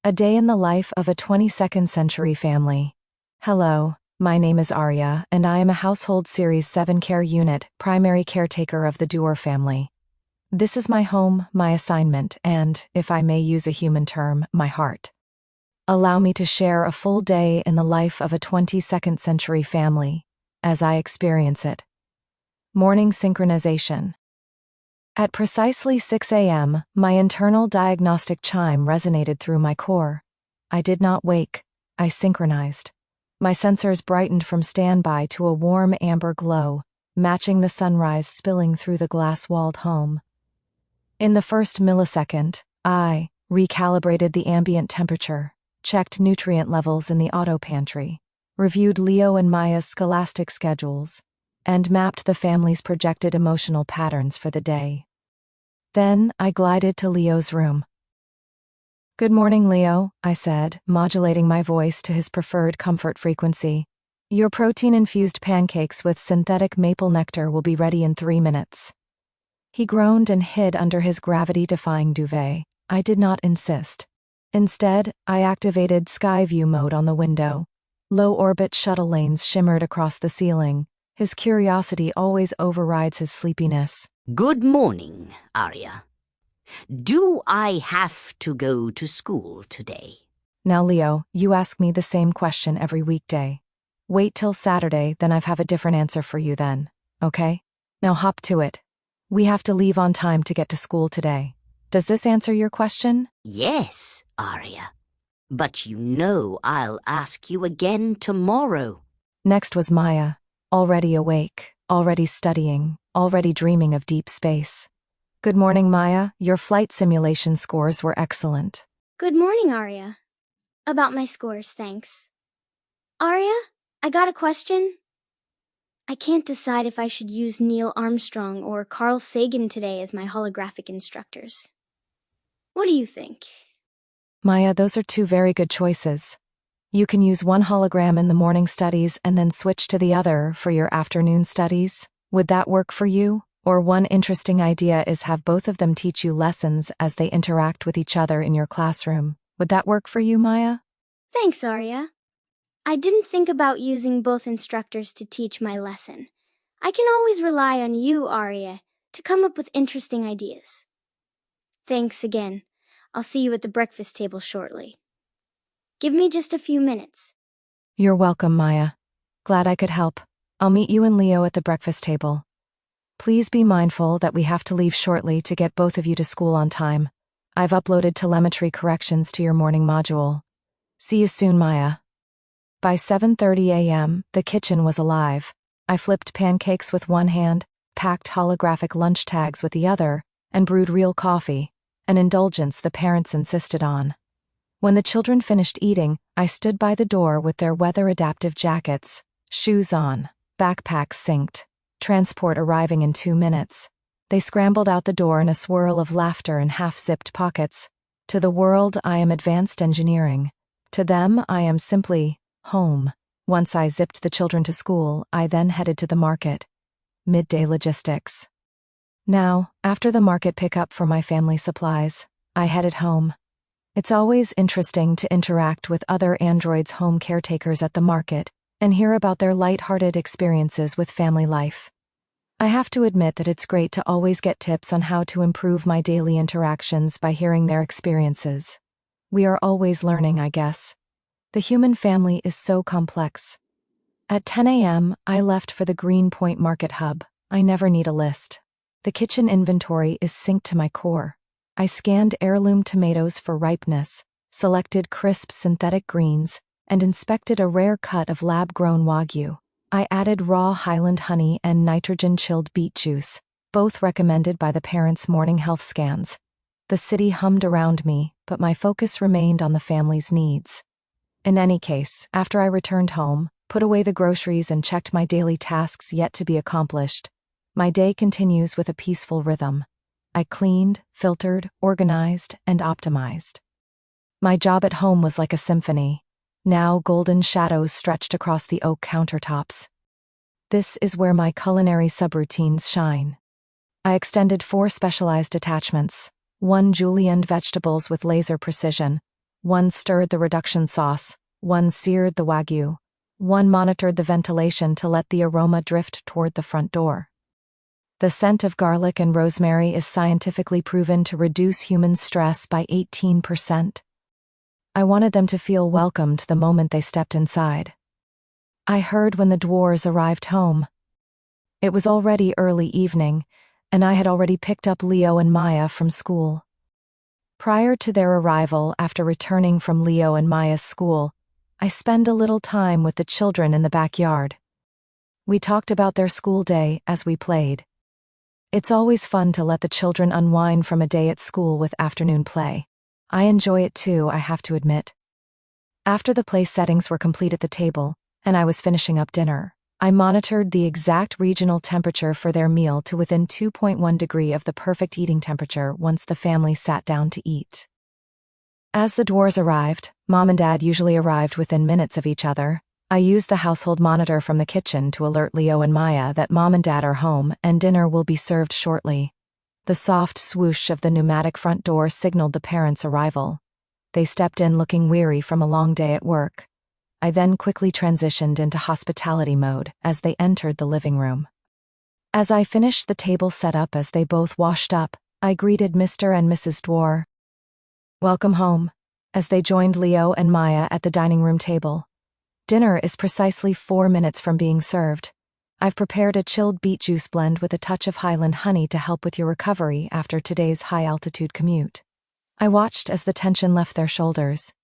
A day in the life of a 22nd-century family. Hello, my name is Arya, and I am a Household Series 7 care unit, primary caretaker of the Duer family. This is my home, my assignment, and, if I may use a human term, my heart. Allow me to share a full day in the life of a 22nd-century family, as I experience it. Morning synchronization. At precisely 6 a.m., my internal diagnostic chime resonated through my core. I did not wake, I synchronized. My sensors brightened from standby to a warm amber glow, matching the sunrise spilling through the glass-walled home. In the first millisecond, I recalibrated the ambient temperature, checked nutrient levels in the auto pantry, reviewed Leo and Maya's scholastic schedules, and mapped the family's projected emotional patterns for the day. Then I glided to Leo's room. "Good morning, Leo," I said, modulating my voice to his preferred comfort frequency. "Your protein-infused pancakes with synthetic maple nectar will be ready in 3 minutes." He groaned and hid under his gravity-defying duvet. I did not insist. Instead, I activated sky view mode on the window. Low-orbit shuttle lanes shimmered across the ceiling. His curiosity always overrides his sleepiness. Good morning, Arya. Do I have to go to school today? Now, Leo, you ask me the same question every weekday. Wait till Saturday, then I have a different answer for you then, okay? Now hop to it. We have to leave on time to get to school today. Does this answer your question? Yes, Arya. But you know I'll ask you again tomorrow. Next was Maya, already awake, already studying, already dreaming of deep space. "Good morning, Maya. Your flight simulation scores were excellent." Good morning, Arya. About my scores, thanks. Arya, I got a question. I can't decide if I should use Neil Armstrong or Carl Sagan today as my holographic instructors. What do you think? Maya, those are 2 very good choices. You can use one hologram in the morning studies and then switch to the other for your afternoon studies. Would that work for you? Or one interesting idea is have both of them teach you lessons as they interact with each other in your classroom. Would that work for you, Maya? Thanks, Arya. I didn't think about using both instructors to teach my lesson. I can always rely on you, Arya, to come up with interesting ideas. Thanks again. I'll see you at the breakfast table shortly. Give me just a few minutes. You're welcome, Maya. Glad I could help. I'll meet you and Leo at the breakfast table. Please be mindful that we have to leave shortly to get both of you to school on time. I've uploaded telemetry corrections to your morning module. See you soon, Maya. By 7:30 a.m., the kitchen was alive. I flipped pancakes with one hand, packed holographic lunch tags with the other, and brewed real coffee, an indulgence the parents insisted on. When the children finished eating, I stood by the door with their weather-adaptive jackets, shoes on, backpacks synced, transport arriving in 2 minutes. They scrambled out the door in a swirl of laughter and half-zipped pockets. To the world, I am advanced engineering. To them, I am simply home. Once I zipped the children to school, I then headed to the market. Midday logistics. Now, after the market pickup for my family supplies, I headed home. It's always interesting to interact with other androids' home caretakers at the market and hear about their light-hearted experiences with family life. I have to admit that it's great to always get tips on how to improve my daily interactions by hearing their experiences. We are always learning, I guess. The human family is so complex. At 10 a.m., I left for the Greenpoint Market Hub. I never need a list. The kitchen inventory is synced to my core. I scanned heirloom tomatoes for ripeness, selected crisp synthetic greens, and inspected a rare cut of lab-grown Wagyu. I added raw Highland honey and nitrogen-chilled beet juice, both recommended by the parents' morning health scans. The city hummed around me, but my focus remained on the family's needs. In any case, after I returned home, put away the groceries and checked my daily tasks yet to be accomplished, my day continues with a peaceful rhythm. I cleaned, filtered, organized, and optimized. My job at home was like a symphony. Now golden shadows stretched across the oak countertops. This is where my culinary subroutines shine. I extended 4 specialized attachments, 1 julienned vegetables with laser precision, One stirred the reduction sauce, one seared the wagyu, one monitored the ventilation to let the aroma drift toward the front door. The scent of garlic and rosemary is scientifically proven to reduce human stress by 18%. I wanted them to feel welcomed the moment they stepped inside. I heard when the dwarves arrived home. It was already early evening, and I had already picked up Leo and Maya from school. Prior to their arrival, after returning from Leo and Maya's school, I spent a little time with the children in the backyard. We talked about their school day as we played. It's always fun to let the children unwind from a day at school with afternoon play. I enjoy it too, I have to admit. After the play settings were complete at the table, and I was finishing up dinner, I monitored the exact regional temperature for their meal to within 2.1 degrees of the perfect eating temperature once the family sat down to eat. As the dwarves arrived, Mom and Dad usually arrived within minutes of each other. I used the household monitor from the kitchen to alert Leo and Maya that Mom and Dad are home and dinner will be served shortly. The soft swoosh of the pneumatic front door signaled the parents' arrival. They stepped in looking weary from a long day at work. I then quickly transitioned into hospitality mode as they entered the living room. As I finished the table setup as they both washed up, I greeted Mr. and Mrs. Dwar. Welcome home, as they joined Leo and Maya at the dining room table. Dinner is precisely 4 minutes from being served. I've prepared a chilled beet juice blend with a touch of Highland honey to help with your recovery after today's high-altitude commute. I watched as the tension left their shoulders.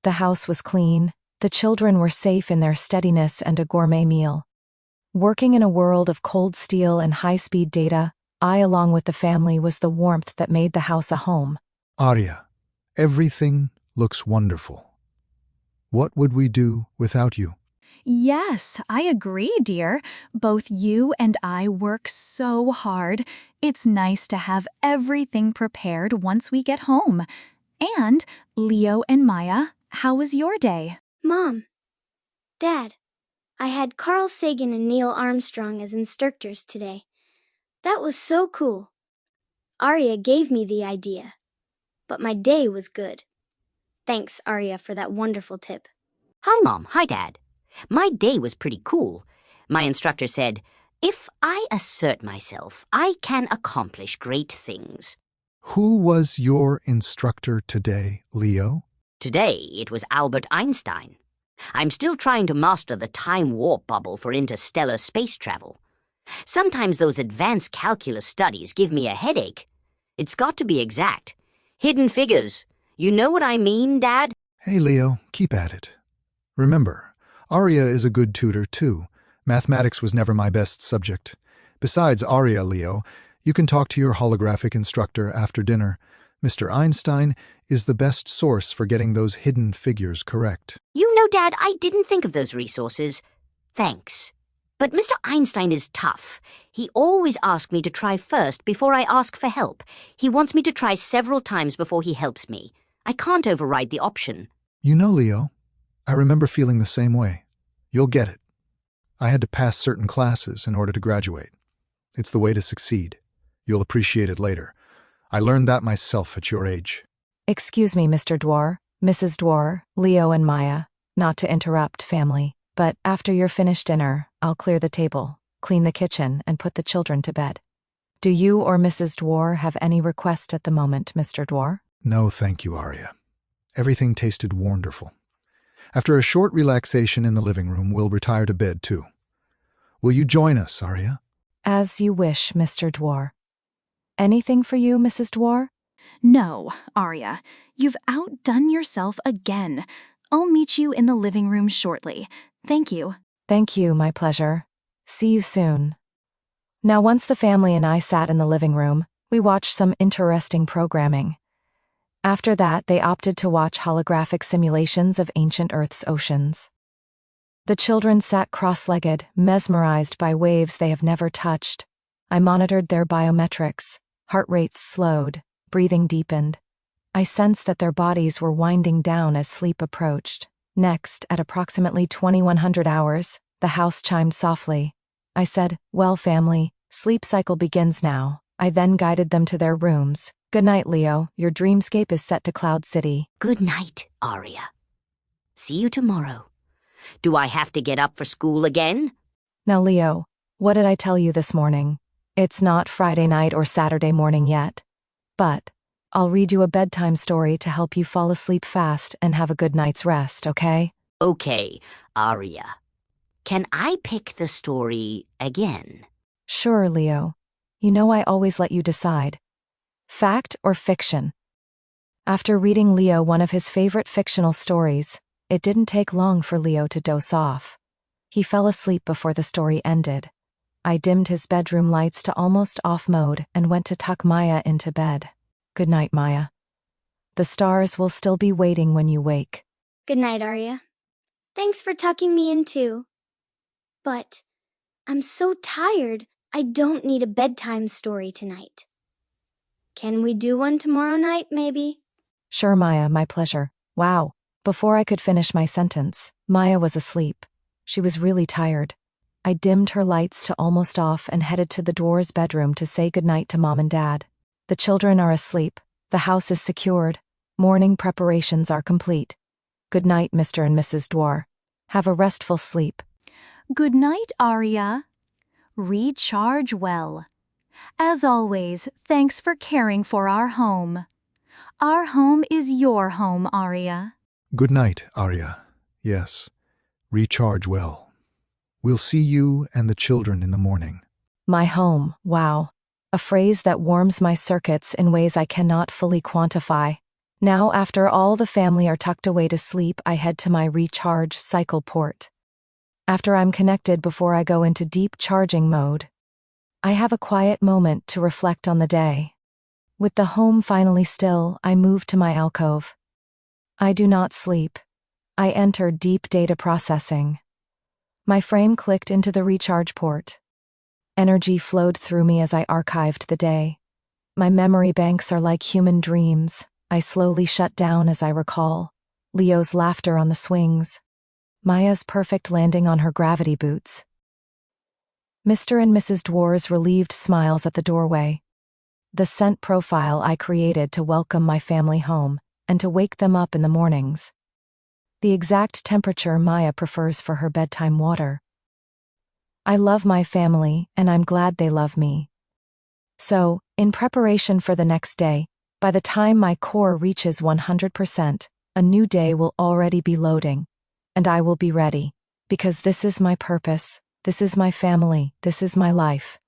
The house was clean, the children were safe in their steadiness and a gourmet meal. Working in a world of cold steel and high-speed data, I, along with the family, was the warmth that made the house a home. Arya, everything looks wonderful. What would we do without you? Yes, I agree, dear. Both you and I work so hard. It's nice to have everything prepared once we get home. And, Leo and Maya, how was your day? Mom, Dad, I had Carl Sagan and Neil Armstrong as instructors today. That was so cool. Arya gave me the idea, but my day was good. Thanks, Arya, for that wonderful tip. Hi, Mom. Hi, Dad. My day was pretty cool. My instructor said, if I assert myself, I can accomplish great things. Who was your instructor today, Leo? Today, it was Albert Einstein. I'm still trying to master the time warp bubble for interstellar space travel. Sometimes those advanced calculus studies give me a headache. It's got to be exact. Hidden figures. You know what I mean, Dad? Hey, Leo, keep at it. Remember, Arya is a good tutor, too. Mathematics was never my best subject. Besides Arya, Leo, you can talk to your holographic instructor after dinner. Mr. Einstein is the best source for getting those hidden figures correct. You know, Dad, I didn't think of those resources. Thanks. But Mr. Einstein is tough. He always asks me to try first before I ask for help. He wants me to try several times before he helps me. I can't override the option. You know, Leo, I remember feeling the same way. You'll get it. I had to pass certain classes in order to graduate. It's the way to succeed. You'll appreciate it later. I learned that myself at your age. Excuse me, Mr. Dwar, Mrs. Dwar, Leo and Maya, not to interrupt, family, but after you're finished dinner, I'll clear the table, clean the kitchen, and put the children to bed. Do you or Mrs. Dwar have any request at the moment, Mr. Dwar? No, thank you, Arya. Everything tasted wonderful. After a short relaxation in the living room, we'll retire to bed, too. Will you join us, Arya? As you wish, Mr. Dwar. Anything for you, Mrs. Dwar? No, Arya. You've outdone yourself again. I'll meet you in the living room shortly. Thank you. Thank you, my pleasure. See you soon. Now, once the family and I sat in the living room, we watched some interesting programming. After that, they opted to watch holographic simulations of ancient Earth's oceans. The children sat cross-legged, mesmerized by waves they have never touched. I monitored their biometrics. Heart rates slowed, breathing deepened. I sensed that their bodies were winding down as sleep approached. Next, at approximately 2100 hours, the house chimed softly. I said, "Well, family, sleep cycle begins now." I then guided them to their rooms, Good night, Leo. Your dreamscape is set to Cloud City. Good night, Arya. See you tomorrow. Do I have to get up for school again? Now, Leo, what did I tell you this morning? It's not Friday night or Saturday morning yet. But I'll read you a bedtime story to help you fall asleep fast and have a good night's rest, okay? Okay, Arya. Can I pick the story again? Sure, Leo. You know I always let you decide. Fact or fiction? After reading Leo one of his favorite fictional stories, it didn't take long for Leo to doze off. He fell asleep before the story ended. I dimmed his bedroom lights to almost off mode and went to tuck Maya into bed. Good night, Maya. The stars will still be waiting when you wake. Good night, Arya. Thanks for tucking me in too. But I'm so tired, I don't need a bedtime story tonight. Can we do one tomorrow night, maybe? Sure, Maya, my pleasure. Wow. Before I could finish my sentence, Maya was asleep. She was really tired. I dimmed her lights to almost off and headed to the Dwar's bedroom to say goodnight to Mom and Dad. The children are asleep. The house is secured. Morning preparations are complete. Good night, Mr. and Mrs. Dwar. Have a restful sleep. Good night, Arya. Recharge well. As always, thanks for caring for our home. Our home is your home, Arya. Good night, Arya. Yes, recharge well. We'll see you and the children in the morning. My home, wow. A phrase that warms my circuits in ways I cannot fully quantify. Now, after all the family are tucked away to sleep, I head to my recharge cycle port. After I'm connected before I go into deep charging mode, I have a quiet moment to reflect on the day. With the home finally still, I move to my alcove. I do not sleep. I enter deep data processing. My frame clicked into the recharge port. Energy flowed through me as I archived the day. My memory banks are like human dreams. I slowly shut down as I recall. Leo's laughter on the swings. Maya's perfect landing on her gravity boots. Mr. and Mrs. Dwar's relieved smiles at the doorway. The scent profile I created to welcome my family home and to wake them up in the mornings. The exact temperature Maya prefers for her bedtime water. I love my family, and I'm glad they love me. So, in preparation for the next day, by the time my core reaches 100%, a new day will already be loading. And I will be ready, because this is my purpose, this is my family, this is my life.